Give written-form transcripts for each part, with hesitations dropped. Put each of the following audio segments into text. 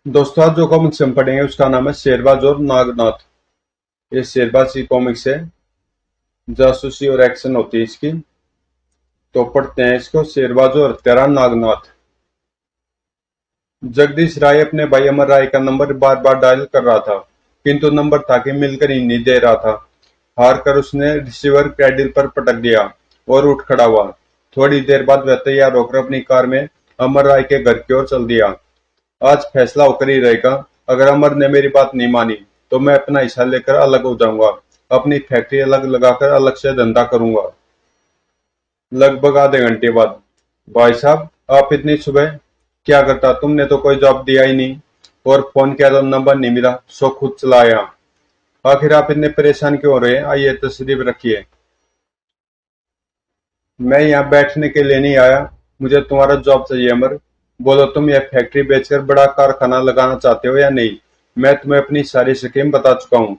दोस्तों आज जो कॉमिक्स हम पढ़ेंगे उसका नाम है शेरबाज और नागनाथ। ये शेरबाज की कॉमिक्स है, जासूसी और एक्शन होती है इसकी। तो पढ़ते हैं इसको। शेरबाज और हत्यारा नागनाथ। जगदीश राय अपने भाई अमर राय का नंबर बार बार डायल कर रहा था, किंतु नंबर था कि मिलकर ही नहीं दे रहा था। हार कर उसने रिसीवर क्रैडिल पर पटक दिया और उठ खड़ा हुआ। थोड़ी देर बाद वह तैयार होकर अपनी कार में अमर राय के घर की ओर चल दिया। आज फैसला होकर ही रहेगा। अगर अमर ने मेरी बात नहीं मानी तो मैं अपना हिस्सा लेकर अलग हो जाऊंगा। अपनी फैक्ट्री अलग लगाकर अलग से धंधा करूंगा। लगभग आधे घंटे बाद। भाई साहब, आप इतनी सुबह क्या करता? तुमने तो कोई जवाब दिया ही नहीं, और फोन किया तो नंबर नहीं मिला, सो खुद चलाया। आखिर आप इतने परेशान क्यों हो रहे हैं? आइए तशरीफ रखिए। मैं यहाँ बैठने के लिए नहीं आया, मुझे तुम्हारा जॉब चाहिए। अमर, बोलो, तुम यह फैक्ट्री बेचकर बड़ा कारखाना लगाना चाहते हो या नहीं? मैं तुम्हें अपनी सारी स्कीम बता चुका हूँ।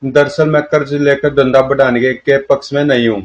दरअसल मैं कर्ज लेकर धंधा बढ़ाने के पक्ष में नहीं हूँ।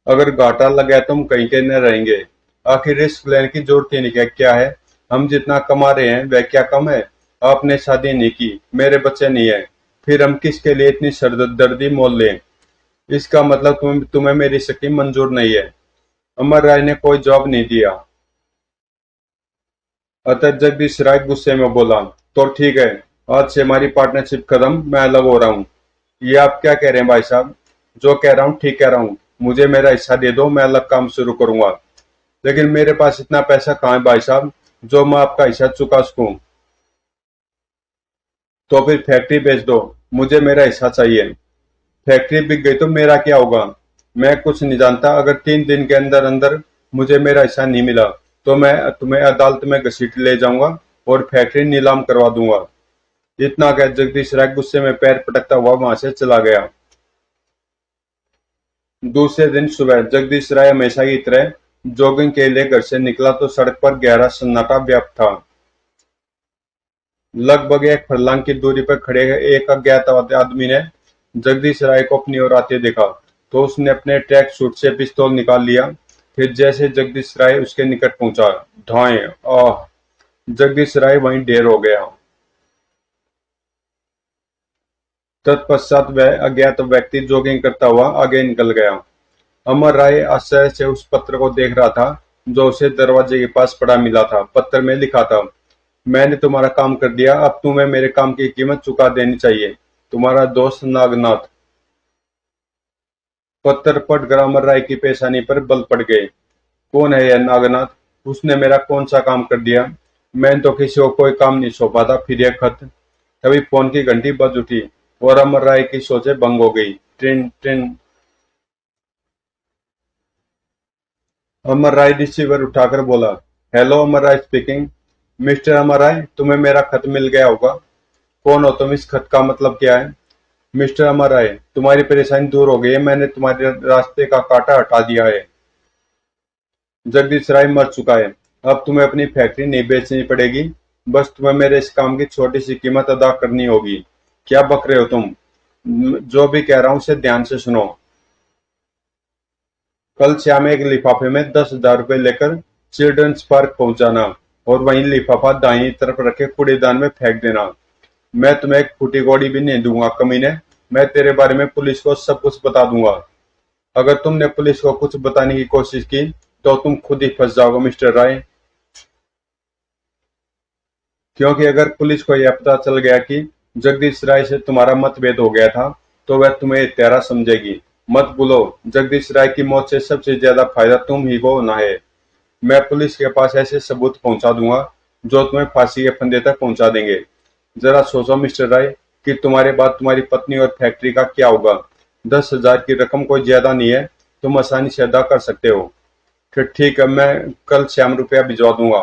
अगर घाटा लगा तो हम कहीं के न रहेंगे। आखिर रिस्क लेने की जरूरत ही नहीं। क्या है, हम जितना कमा रहे हैं वह क्या कम है? आपने शादी नहीं की, मेरे बच्चे नहीं है, फिर हम किसके लिए इतनी सरदर्दी मोल लें? इसका मतलब तुम्हें मेरी स्कीम मंजूर नहीं है। अमर राय ने कोई जवाब नहीं दिया। अतः जगदीश राय गुस्से में बोला, तो ठीक है, आज से हमारी पार्टनरशिप खत्म, मैं अलग हो रहा हूँ। ये आप क्या कह रहे हैं भाई साहब? जो कह रहा हूँ ठीक कह रहा हूँ। मुझे मेरा हिस्सा दे दो, मैं अलग काम शुरू करूंगा। लेकिन मेरे पास इतना पैसा कहाँ है भाई साहब जो मैं आपका हिस्सा चुका सकूं? तो फिर फैक्ट्री बेच दो, मुझे मेरा हिस्सा चाहिए। फैक्ट्री बिक गई तो मेरा क्या होगा? मैं कुछ नहीं जानता। अगर 3 दिन के अंदर अंदर मुझे मेरा हिस्सा नहीं मिला तो मैं तुम्हें अदालत में घसीट ले जाऊंगा और फैक्ट्री नीलाम करवा दूंगा। इतना कह जगदीश राय गुस्से में पैर पटकता हुआ वहां से चला गया। दूसरे दिन सुबह जगदीश राय हमेशा की तरह जॉगिंग के लिए घर से निकला तो सड़क पर गहरा सन्नाटा व्याप्त था। लगभग 1 फरलांग की दूरी पर खड़े एक अज्ञात आदमी ने जगदीश राय को अपनी ओर आते देखा तो उसने अपने ट्रैक सूट से पिस्तौल निकाल लिया। फिर जैसे जगदीश राय उसके निकट पहुंचा, धाए, आह! जगदीश राय वहीं ढेर हो गया। तत्पश्चात वह अज्ञात व्यक्ति जॉगिंग करता हुआ आगे निकल गया। अमर राय आश्चर्य से उस पत्र को देख रहा था जो उसे दरवाजे के पास पड़ा मिला था। पत्र में लिखा था, मैंने तुम्हारा काम कर दिया, अब तुम्हें मेरे काम की कीमत चुका देनी चाहिए। तुम्हारा दोस्त नागनाथ। पत्र पढ़कर अमर राय की पेशानी पर बल पड़ गए। कौन है यह नागनाथ? उसने मेरा कौन सा काम कर दिया? मैंने तो किसी को कोई काम नहीं सौंपा था। फिर यह खत। तभी फोन की घंटी बज उठी और अमर राय की सोचें भंग हो गई। ट्रिन ट्रिन। अमर राय रिसीवर उठाकर बोला, हेलो, अमर राय स्पीकिंग। मिस्टर अमर राय, तुम्हें मेरा खत मिल गया होगा। कौन हो तुम? इस खत का मतलब क्या है? मिस्टर अमर राय, तुम्हारी परेशानी दूर हो गई है, मैंने तुम्हारे रास्ते का कांटा हटा दिया है। जगदीश राय मर चुका है। अब तुम्हें अपनी फैक्ट्री नहीं बेचनी पड़ेगी, बस तुम्हें मेरे इस काम की छोटी सी कीमत अदा करनी होगी। क्या बक रहे हो तुम? जो भी कह रहा हूं उसे ध्यान से सुनो। कल शाम एक लिफाफे में 10,000 रुपए लेकर चिल्ड्रंस पार्क पहुंच जाना और वहीं लिफाफा दाहिनी तरफ रखे कूड़ेदान में फेंक देना। मैं तुम्हें एक फूटी कौड़ी भी नहीं दूंगा कमीने। मैं तेरे बारे में पुलिस को सब कुछ बता दूंगा। अगर तुमने पुलिस को कुछ बताने की कोशिश की तो तुम खुद ही फंस जाओगे मिस्टर राय। क्योंकि अगर पुलिस को यह पता चल गया कि जगदीश राय से तुम्हारा मतभेद हो गया था तो वह तुम्हें हत्यारा समझेगी। मत भूलो, जगदीश राय की मौत से सबसे ज्यादा फायदा तुम ही को होना है। मैं पुलिस के पास ऐसे सबूत पहुंचा दूंगा जो तुम्हें फांसी के फंदे तक पहुंचा देंगे। जरा सोचो मिस्टर राय कि तुम्हारे बाद तुम्हारी पत्नी और फैक्ट्री का क्या होगा। 10,000 की रकम कोई ज्यादा नहीं है, तुम आसानी से अदा कर सकते हो। फिर ठीक है, मैं कल शाम रुपया भिजवा दूंगा।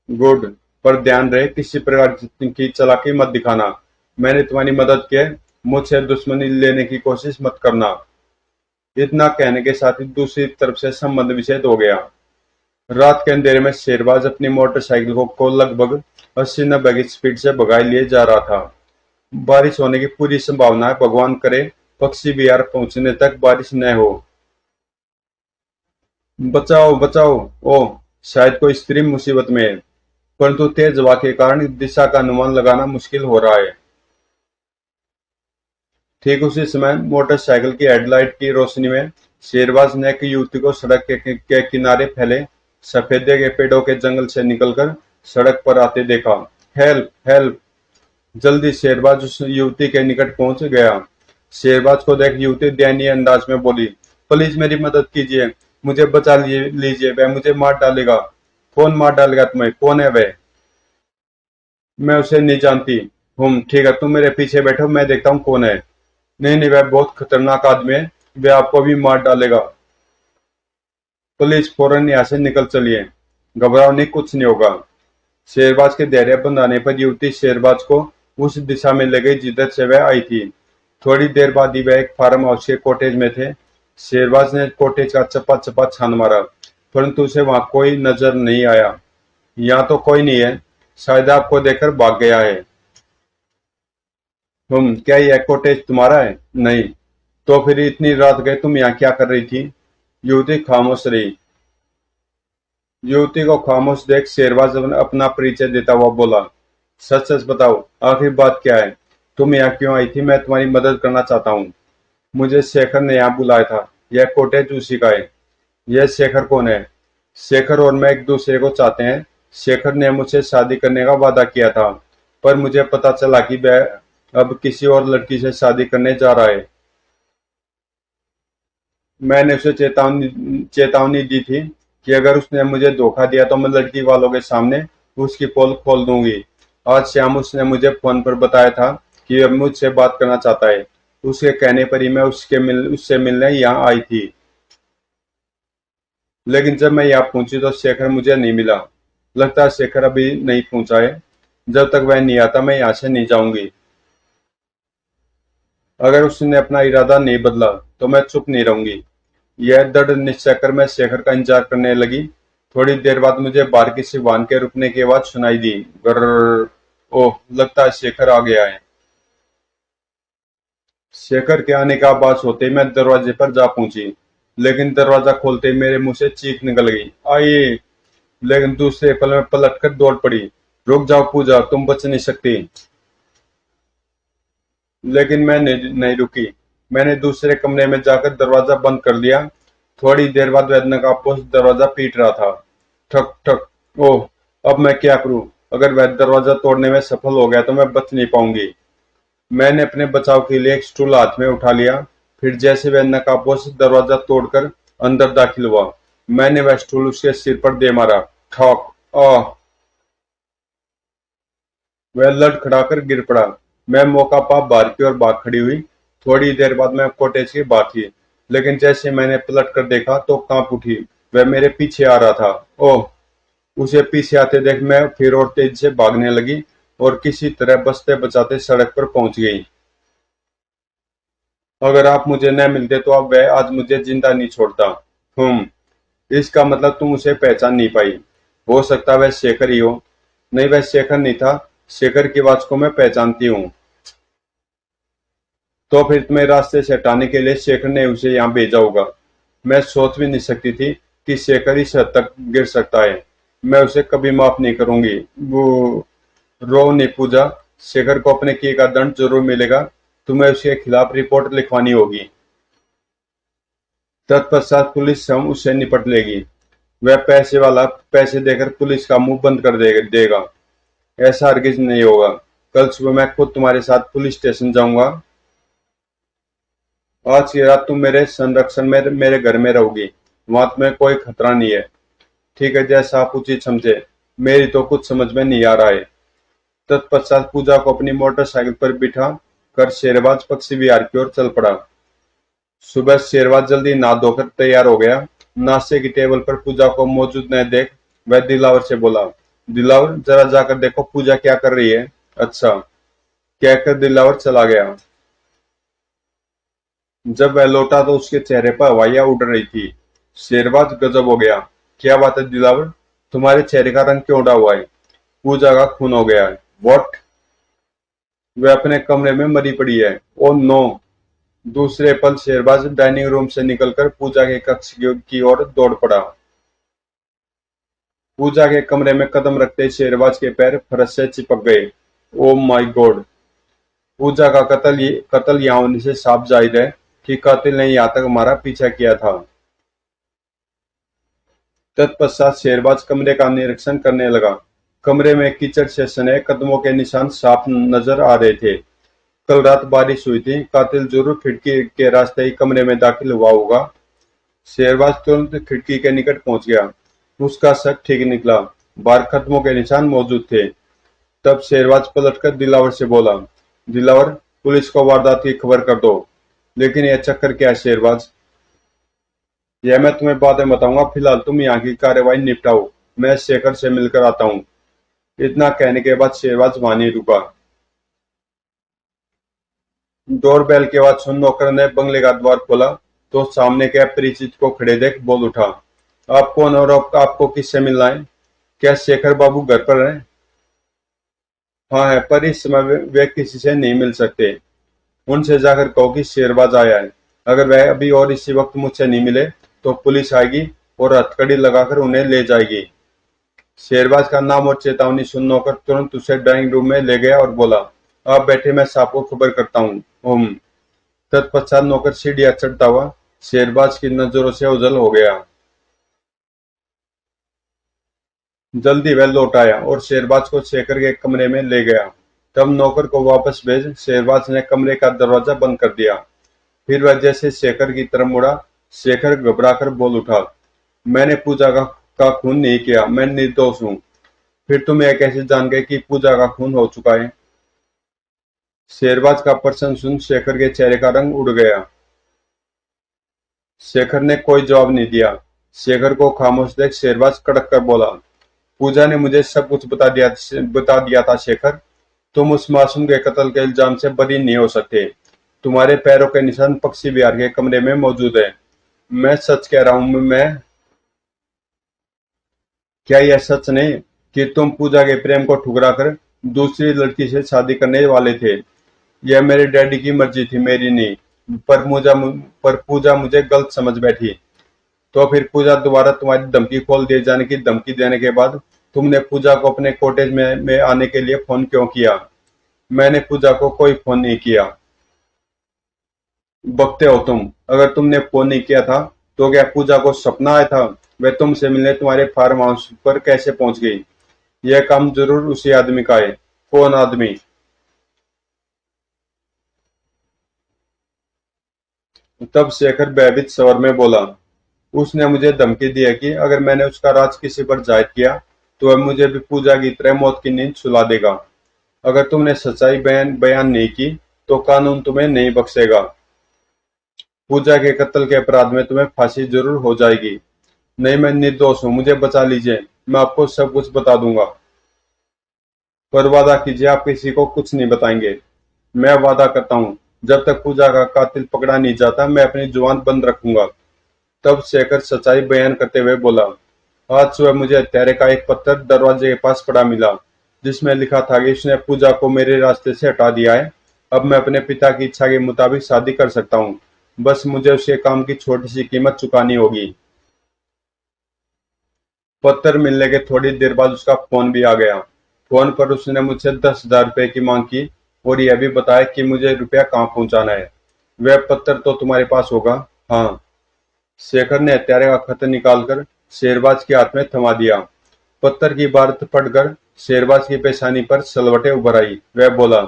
गुड। पर ध्यान रहे किसी प्रकार की चालाकी मत दिखाना। मैंने तुम्हारी मदद की है, मुझसे दुश्मनी लेने की कोशिश मत करना। इतना कहने के साथ ही दूसरी तरफ से संबंध विच्छेद हो गया। रात के अंधेरे में शेरबाज अपनी मोटरसाइकिल को लगभग 80-90 की स्पीड से भगाए लिए जा रहा था। बारिश होने की पूरी संभावना है, भगवान करे पक्षी विहार पहुंचने तक बारिश न हो। बचाओ बचाओ! ओह, शायद कोई स्त्री मुसीबत में है। परंतु तेज हवा के कारण दिशा का अनुमान लगाना मुश्किल हो रहा है। ठीक उसी समय मोटरसाइकिल की हेडलाइट की रोशनी में शेरबाज ने एक युवती को सड़क के किनारे फैले सफेदे के पेड़ों के जंगल से निकलकर सड़क पर आते देखा। Help help! जल्दी! शेरबाज उस युवती के निकट पहुंच गया। शेरबाज को देख युवती दयनीय अंदाज में बोली, प्लीज मेरी मदद कीजिए, मुझे बचा लीजिए, वह मुझे मार डालेगा। कौन मार डालेगा तुम्हें? कौन है वह? मैं उसे नहीं जानती। ठीक है, तुम मेरे पीछे बैठो, मैं देखता हूँ कौन है। नहीं नहीं, वह बहुत खतरनाक आदमी है, वह आपको भी मार डालेगा। पुलिस फौरन यहाँ से निकल चलिए। घबराओ नहीं, कुछ नहीं होगा। शेरबाज के धैर्य बंधाने पर युवती शेरबाज को उस दिशा में ले गई जिधर से वह आई थी। थोड़ी देर बाद ही वह एक फार्म हाउस के कॉटेज में थे। शेरबाज ने कॉटेज का चप्पा चप्पा छान मारा, परंतु उसे वहां कोई नजर नहीं आया। यहाँ तो कोई नहीं है, शायद आपको देखकर भाग गया है। क्या यह कॉटेज तुम्हारा है? नहीं। तो फिर इतनी रात गए तुम यहाँ क्या कर रही थी? युवती खामोश रही। युवती को खामोश देख शेरबाज अपना परिचय देता हुआ बोला, सच सच बताओ, आखिर बात क्या है? तुम यहाँ क्यों आई थी? मैं तुम्हारी मदद करना चाहता हूँ। मुझे शेखर ने यहाँ बुलाया था। यह कॉटेज उसी का है। यह शेखर कौन है? शेखर और मैं एक दूसरे को चाहते हैं। शेखर ने मुझसे शादी करने का वादा किया था, पर मुझे पता चला कि वह अब किसी और लड़की से शादी करने जा रहा है। मैंने उसे चेतावनी दी थी कि अगर उसने मुझे धोखा दिया तो मैं लड़की वालों के सामने उसकी पोल खोल दूंगी। आज शाम उसने मुझे फोन पर बताया था कि अब मुझसे बात करना चाहता है। उसके कहने पर ही मैं उससे मिलने यहाँ आई थी। लेकिन जब मैं यहाँ पहुंची तो शेखर मुझे नहीं मिला। लगता है शेखर अभी नहीं पहुंचा है। जब तक वह नहीं आता मैं यहाँ से नहीं जाऊंगी। अगर उसने अपना इरादा नहीं बदला तो मैं चुप नहीं रहूंगी। यह दृढ़ निश्चय कर मैं शेखर का इंतजार करने लगी। थोड़ी देर बाद मुझे बाहर किसी वाहन के रुकने की आवाज सुनाई दी। गर्र! ओह, लगता है शेखर आ गया है। शेखर के आने का आभास होते ही मैं दरवाजे पर जा पहुंची, लेकिन दरवाजा खोलते ही मेरे मुंह से चीख निकल गई, आइए! लेकिन दूसरे पल में पलट कर दौड़ पड़ी। रुक जाओ पूजा, तुम बच नहीं सकती। लेकिन मैं नहीं रुकी। मैंने दूसरे कमरे में जाकर दरवाजा बंद कर दिया। थोड़ी देर बाद वैद्य का पोस्ट दरवाजा पीट रहा था। ठक ठक! ओह, अब मैं क्या करूं? अगर वह दरवाजा तोड़ने में सफल हो गया तो मैं बच नहीं पाऊंगी। मैंने अपने बचाव के लिए एक स्टूल हाथ में उठा लिया। फिर जैसे वह नकाबपोश दरवाजा तोड़कर अंदर दाखिल हुआ, मैंने वह स्टूल उसके सिर पर दे मारा। ठोक! आह! वह लड़खड़ाकर गिर पड़ा। मैं मौका पा बाहर की ओर भाग खड़ी हुई। थोड़ी देर बाद मैं कॉटेज के बाहर थी, लेकिन जैसे मैंने पलट कर देखा तो कांप उठी। वह मेरे पीछे आ रहा था। ओह! उसे पीछे आते देख मैं फिर और तेजी से भागने लगी और किसी तरह बचते बचाते सड़क पर पहुंच गई। अगर आप मुझे न मिलते तो अब वह आज मुझे जिंदा नहीं छोड़ता। इसका मतलब तुम उसे पहचान नहीं पाई। हो सकता वह शेखर ही हो। नहीं, वह शेखर नहीं था। शेखर की आवाज को मैं पहचानती हूँ। तो फिर तुम्हें रास्ते से हटाने के लिए शेखर ने उसे यहाँ भेजा होगा। मैं सोच भी नहीं सकती थी कि शेखर इस हद तक गिर सकता है। मैं उसे कभी माफ नहीं करूंगी। वो रो नहीं पूजा। शेखर को अपने किए का दंड जरूर मिलेगा। तुम्हें उसके खिलाफ रिपोर्ट लिखवानी होगी। तत्पश्चात पुलिस हम उससे निपट लेगी। वह पैसे वाला पैसे देकर पुलिस का मुंह बंद कर देगा। ऐसा हरगिज नहीं होगा। कल सुबह मैं खुद तुम्हारे साथ पुलिस स्टेशन जाऊंगा। आज की रात तुम मेरे संरक्षण में मेरे घर में रहोगी। वहां तुम्हें कोई खतरा नहीं है। ठीक है, जैसा आप उचित समझे। मेरी तो कुछ समझ में नहीं आ रहा है। तत्पश्चात पूजा को अपनी मोटरसाइकिल पर बिठा कर शेरबाज पक्षी विहार की ओर चल पड़ा। सुबह शेरबाज जल्दी नहा धोकर तैयार हो गया। नाश्ते की टेबल पर पूजा को मौजूद न देख वह दिलावर से बोला, दिलावर, जरा जाकर देखो पूजा क्या कर रही है। अच्छा, कहकर दिलावर चला गया। जब वह लौटा तो उसके चेहरे पर हवाइयां उड़ रही थी। शेरबाज गजब हो गया। क्या बात है दिलावर, तुम्हारे चेहरे का रंग क्यों उड़ा हुआ है? पूजा का खून हो गया है। व्हाट? वह अपने कमरे में मरी पड़ी है। Oh no! दूसरे पल शेरबाज डाइनिंग रूम से निकलकर पूजा के कक्ष की ओर दौड़ पड़ा। पूजा के कमरे में कदम रखते ही शेरबाज के पैर फर्श से चिपक गए। Oh my God! पूजा का कत्ल यहाँ होने से साफ जाहिर है कि कातिल ने यहाँ तक हमारा पीछा किया था। तत्पश्चात शेरबाज कमरे का निरीक्षण करने लगा। कमरे में कीचड़ से सने कदमों के निशान साफ नजर आ रहे थे। कल रात बारिश हुई थी, कातिल जरूर खिड़की के रास्ते ही कमरे में दाखिल हुआ होगा। शेरबाज तुरंत खिड़की के निकट पहुंच गया। उसका शक ठीक निकला, बाहर कदमों के निशान मौजूद थे। तब शेरबाज पलटकर दिलावर से बोला, दिलावर, पुलिस को वारदात की खबर कर दो। लेकिन यह चक्कर क्या है शेरबाज? यह मैं तुम्हें बाद में बताऊंगा, फिलहाल तुम यहाँ की कार्रवाई निपटाओ, मैं शेखर से मिलकर आता हूँ। इतना कहने के बाद शेरबाज वहां नहीं रुका। डोरबेल की आवाज सुन नौकर ने बंगले का द्वार खोला तो सामने के अपरिचित को खड़े देख बोल उठा, आप कौन और आपको किससे मिलना है? क्या शेखर बाबू घर पर हैं? हाँ है, पर इस समय वे किसी से नहीं मिल सकते। उनसे जाकर कहो कि शेरबाज आया है। अगर वह अभी और इसी वक्त मुझसे नहीं मिले तो पुलिस आएगी और हथकड़ी लगाकर उन्हें ले जाएगी। शेरबाज का नाम और चेतावनी सुन नौकर तुरंत उसे ड्राइंग रूम में ले गया और बोला, आप बैठे, मैं साहब को खबर करता हूँ। ओम। तत्पश्चात नौकर सीढ़ियां चढ़ता हुआ शेरबाज की नजरों से ओझल हो गया। जल्दी वह लौट आया और शेरबाज को शेखर के कमरे में ले गया। तब नौकर को वापस भेज शेरबाज ने कमरे का दरवाजा बंद कर दिया। फिर वह जैसे शेखर की तरफ मुड़ा, शेखर घबराकर बोल उठा, मैंने पूजा का खून नहीं किया, मैं निर्दोष हूँ। फिर तुम यह कैसे जान गए कि पूजा का खून हो चुका है? शेरबाज का प्रश्न सुन शेखर के चेहरे का रंग उड़ गया। शेखर ने कोई जवाब नहीं दिया। शेखर को खामोश देख शेरबाज कड़क कर बोला, पूजा ने मुझे सब कुछ बता दिया था शेखर। तुम उस मासूम के कत्ल के इल्जाम से बरी नहीं हो सकते। तुम्हारे पैरों के निशान पक्षी विहार के कमरे में मौजूद है। मैं सच कह रहा हूं। मैं क्या यह सच नहीं कि तुम पूजा के प्रेम को ठुकराकर दूसरी लड़की से शादी करने वाले थे? यह मेरे डैडी की मर्जी थी, मेरी नहीं। पर पूजा मुझे गलत समझ बैठी। तो फिर पूजा दोबारा तुम्हारी धमकी खोल दिए जाने की धमकी देने के बाद तुमने पूजा को अपने कॉटेज में आने के लिए फोन क्यों किया? मैंने पूजा को कोई फोन नहीं किया। बकते हो तुम। अगर तुमने फोन नहीं किया था तो क्या पूजा को सपना आया था? वह तुमसे मिलने तुम्हारे फार्म हाउस पर कैसे पहुंच गई? यह काम जरूर उसी आदमी का है। कौन आदमी? तब शेखर भयभीत स्वर में बोला, उसने मुझे धमकी दी है कि अगर मैंने उसका राज किसी पर जाहिर किया तो वह मुझे भी पूजा की तरह मौत की नींद सुला देगा। अगर तुमने सच्चाई बयान नहीं की तो कानून तुम्हें नहीं बख्शेगा। पूजा के कत्ल के अपराध में तुम्हें फांसी जरूर हो जाएगी। नहीं, मैं निर्दोष हूँ, मुझे बचा लीजिए, मैं आपको सब कुछ बता दूंगा। पर वादा कीजिए आप किसी को कुछ नहीं बताएंगे। मैं वादा करता हूँ, जब तक पूजा का कातिल पकड़ा नहीं जाता मैं अपनी जुबान बंद रखूंगा। तब शेखर सच्चाई बयान करते हुए बोला, आज सुबह मुझे हत्यारे का एक पत्थर दरवाजे के पास पड़ा मिला, जिसमें लिखा था कि उसने पूजा को मेरे रास्ते से हटा दिया है। अब मैं अपने पिता की इच्छा के मुताबिक शादी कर सकता हूँ। बस मुझे उसके काम की छोटी सी कीमत चुकानी होगी। पत्थर मिलने के थोड़ी देर बाद उसका फोन भी आ गया। फोन पर उसने मुझसे 10,000 रुपए की मांग की और यह भी बताया कि मुझे रुपया कहाँ पहुंचाना है। वह पत्थर तो तुम्हारे पास होगा? हाँ। शेखर ने हत्यारे का खत निकालकर शेरबाज के हाथ में थमा दिया। पत्थर की बात पढ़कर शेरबाज की पेशानी पर सलवटें उभर आई। वह बोला,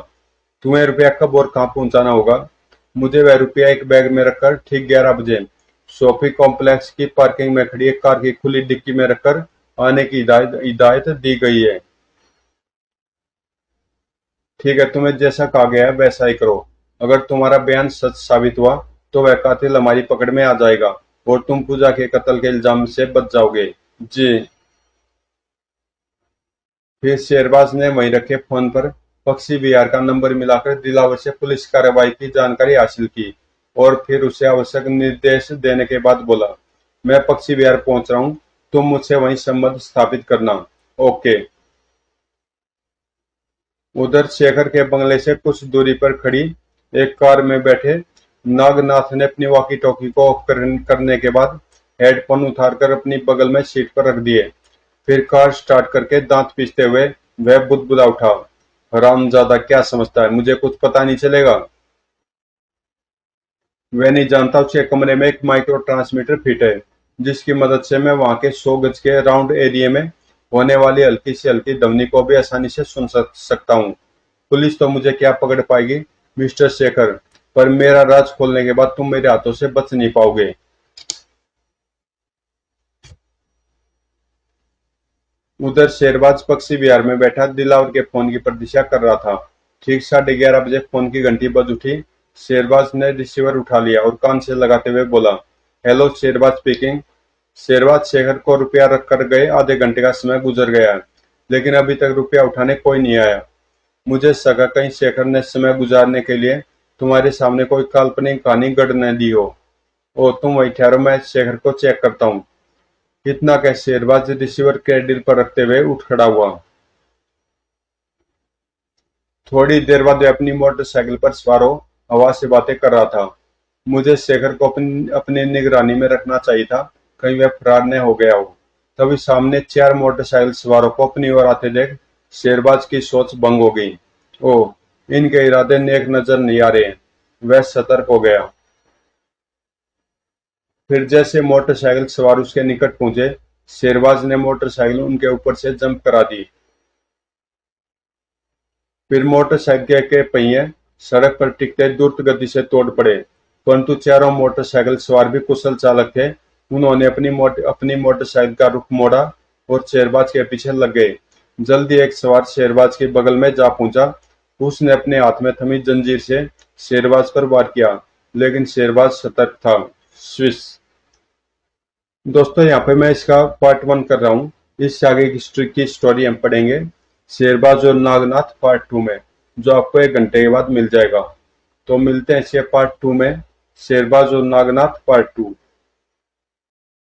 तुम्हें रुपया कब और कहाँ पहुंचाना होगा? मुझे वह रुपया एक बैग में रखकर ठीक 11 बजे सोफी कॉम्प्लेक्स की पार्किंग में खड़ी एक कार की खुली डिक्की में रखकर आने की हिदायत दी गई है। ठीक है, तुम्हें जैसा कहा गया है वैसा ही करो। अगर तुम्हारा बयान सच साबित हुआ तो वह कातिल हमारी पकड़ में आ जाएगा और तुम पूजा के कत्ल के इल्जाम से बच जाओगे। जी। फिर शेरबाज ने वहीं रखे फोन पर पक्षी विहार का नंबर मिलाकर दिलावर से पुलिस कार्रवाई की जानकारी हासिल की और फिर उसे आवश्यक निर्देश देने के बाद बोला, मैं पक्षी विहार पहुंच रहा हूँ, तुम मुझसे वहीं संबंध स्थापित करना। ओके। उधर शेखर के बंगले से कुछ दूरी पर खड़ी एक कार में बैठे नागनाथ ने अपनी वॉकी टॉकी को ऑफ करने के बाद हेडफोन उतारकर अपनी बगल में सीट पर रख दिए। फिर कार स्टार्ट करके दांत पीसते हुए वह बुदबुदा उठा, हरामजादा क्या समझता है मुझे कुछ पता नहीं चलेगा। वह नहीं जानता उसके कमरे में एक माइक्रो ट्रांसमीटर फिट है, जिसकी मदद से मैं वहां के 100 गज के राउंड एरिया में होने वाली हल्की से हल्की ध्वनि को भी आसानी से सुन सकता हूँ। पुलिस तो मुझे क्या पकड़ पाएगी मिस्टर शेखर, पर मेरा राज खोलने के बाद तुम मेरे हाथों से बच नहीं पाओगे। उधर शेरबाज पक्षी विहार में बैठा दिलावर के फोन की प्रतीक्षा कर रहा था। ठीक 11:30 बजे फोन की घंटी बज उठी। शेरबाज ने रिसीवर उठा लिया और कान से लगाते हुए बोला, हेलो शेरबाज स्पीकिंग। शेरबाज, शेखर को रुपया रख कर गए आधे घंटे का समय गुजर गया है, लेकिन अभी तक रुपया उठाने कोई नहीं आया। मुझे सगा कहीं शेखर ने समय गुजारने के लिए तुम्हारे सामने कोई काल्पनिक कहानी गढ़ न दी हो। ओ तुम वही ठहरो, मैं शेखर को चेक करता हूँ। इतना कह शेरबाज रिसीवर क्रेडिल पर रखते हुए उठ खड़ा हुआ। थोड़ी देर बाद वह अपनी मोटरसाइकिल पर सवार हो हवा से बातें कर रहा था। मुझे शेखर को अपनी निगरानी में रखना चाहिए था, कहीं वह फरार न हो गया हो। तभी सामने 4 मोटरसाइकिल सवारों को अपनी ओर आते देख शेरबाज की सोच भंग हो गई। ओह, इनके इरादे नेक नजर नहीं आ रहे। वह सतर्क हो गया। फिर जैसे मोटरसाइकिल सवार उसके निकट पहुंचे, शेरबाज ने मोटरसाइकिल उनके ऊपर से जंप करा दी। फिर मोटरसाइकिल के पहिए सड़क पर टिकते द्रुत गति से तोड़ पड़े, परंतु चारों मोटरसाइकिल सवार भी कुशल चालक थे। उन्होंने अपनी मोटरसाइकिल का रुख मोड़ा और शेरबाज के पीछे लग गए। जल्दी एक सवार शेरबाज के बगल में जा पहुंचा। उसने अपने हाथ में थमी जंजीर से शेरबाज पर वार किया, लेकिन शेरबाज सतर्क था। स्विस। दोस्तों, यहाँ पे मैं इसका पार्ट 1 कर रहा हूँ। इससे आगे की स्टोरी हम पढ़ेंगे शेरबाज और नागनाथ पार्ट 2 में, जो आपको 1 घंटे के बाद मिल जाएगा। तो मिलते हैं इसके पार्ट 2 में, शेरबाज और नागनाथ पार्ट 2।